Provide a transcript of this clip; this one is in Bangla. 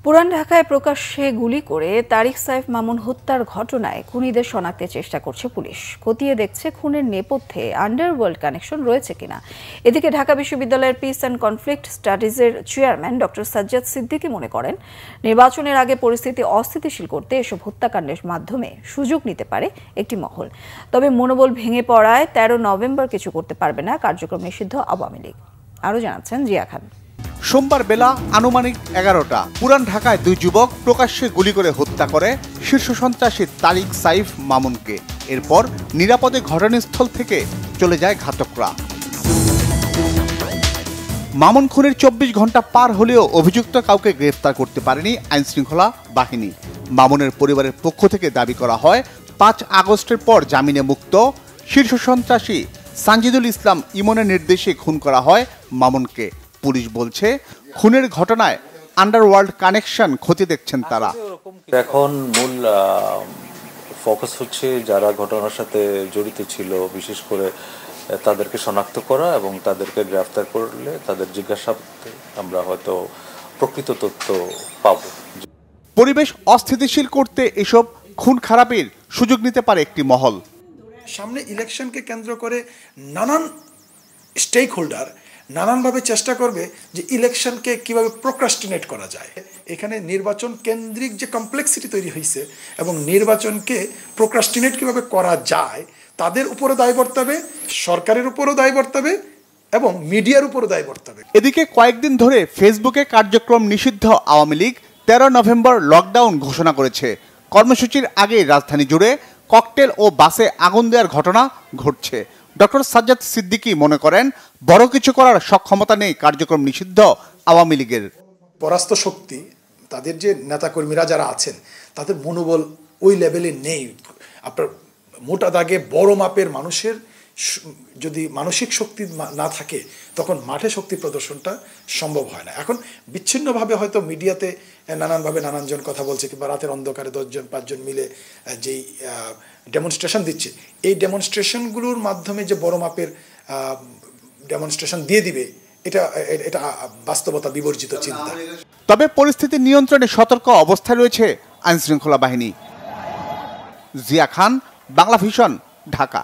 পুরান ঢাকায় প্রকাশ্যে গুলি করে তারিক সাইফ মামুন হত্যার ঘটনায় খুনিদের শনাক্তের চেষ্টা করছে পুলিশ। খতিয়ে দেখছে খুনের নেপথ্যে আন্ডারওয়ার্ল্ড কানেকশন রয়েছে কিনা। এদিকে ঢাকা বিশ্ববিদ্যালয়ের পিস অ্যান্ড কনফ্লিক্ট স্টাডিজের চেয়ারম্যান ডক্টর সাজ্জাদ সিদ্দিকী মনে করেন, নির্বাচনের আগে পরিস্থিতি অস্থিতিশীল করতে এসব হত্যাকাণ্ডের মাধ্যমে সুযোগ নিতে পারে একটি মহল। তবে মনোবল ভেঙে পড়ায় 13 নভেম্বর কিছু করতে পারবে না কার্যক্রম নিষিদ্ধ আওয়ামী লীগ। আরও জানাচ্ছেন জিয়া খান। সোমবার বেলা আনুমানিক 11টা পুরান ঢাকায় দুই যুবক প্রকাশ্যে গুলি করে হত্যা করে শীর্ষ সন্ত্রাসী তারিক সাইফ মামুনকে। এরপর নিরাপদে ঘটনাস্থল থেকে চলে যায় ঘাতকরা। মামুন খুনের 24 ঘন্টা পার হলেও অভিযুক্ত কাউকে গ্রেফতার করতে পারেনি আইনশৃঙ্খলা বাহিনী। মামুনের পরিবারের পক্ষ থেকে দাবি করা হয়, 5 আগস্টের পর জামিনে মুক্ত শীর্ষ সন্ত্রাসী সানজিদুল ইসলাম ইমনের নির্দেশে খুন করা হয় মামুনকে। পুলিশ বলছে, খুনের ঘটনায় আন্ডারওয়ার্ল্ড কানেকশন খতিয়ে দেখছেন তারা। এখন মূল ফোকাস হচ্ছে যারা ঘটনার সাথে জড়িত ছিল, বিশেষ করে তাদেরকে শনাক্ত করা এবং তাদেরকে গ্রেফতার করলে তাদের জিজ্ঞাসাবাদে আমরা হয়তো প্রকৃত তথ্য পাব। পরিবেশ অস্থিতিশীল করতে এসব খুন খারাপের সুযোগ নিতে পারে একটি মহল। সামনে ইলেকশনকে কেন্দ্র করে নানান স্টেক হোল্ডার নানানভাবে চেষ্টা করবে যে ইলেকশনকে কিভাবে প্রোক্রাস্টিনেট করা যায়। এখানে নির্বাচন কেন্দ্রিক যে কমপ্লেক্সিটি তৈরি হয়েছে এবং নির্বাচনকে প্রোক্রাস্টিনেট কিভাবে করা যায় তাদের উপরও দায় বর্তাবে, সরকারের উপরও দায় বর্তাবে এবং মিডিয়ার উপরও দায় বর্তাবে। এদিকে কয়েকদিন ধরে ফেসবুকে কার্যক্রম নিষিদ্ধ আওয়ামী লীগ 13 নভেম্বর লকডাউন ঘোষণা করেছে। কর্মসূচির আগে রাজধানী জুড়ে ককটেল ও বাসে আগুন দেওয়ার ঘটনা ঘটছে। ডক্টর সাজ্জাদ সিদ্দিকী মনে করেন, বড় কিছু করার সক্ষমতা নেই কার্যক্রম নিষিদ্ধ আওয়ামী লীগের। পরাস্ত শক্তি, তাদের যে নেতাকর্মীরা যারা আছেন তাদের মনোবল ওই লেভেলে নেই। আপনার মোটা দাগে বড় মাপের মানুষের যদি মানসিক শক্তি না থাকে তখন মাঠে শক্তি প্রদর্শনটা সম্ভব হয় না। এখন বিচ্ছিন্নভাবে হয়তো মিডিয়াতে নানানভাবে নানানজন কথা বলছে, কিংবা রাতের অন্ধকারে 10 জন 5 জন মিলে যেই ডেমনস্ট্রেশন দিচ্ছে, এই ডেমনস্ট্রেশনগুলোর মাধ্যমে যে বড় মাপের ডেমনস্ট্রেশন দিয়ে দিবে, এটা বাস্তবতা বিবর্জিত চিন্তা। তবে পরিস্থিতি নিয়ন্ত্রণে সতর্ক অবস্থায় রয়েছে আইনশৃঙ্খলা বাহিনী। জিয়া খান, বাংলা ভিশন, ঢাকা।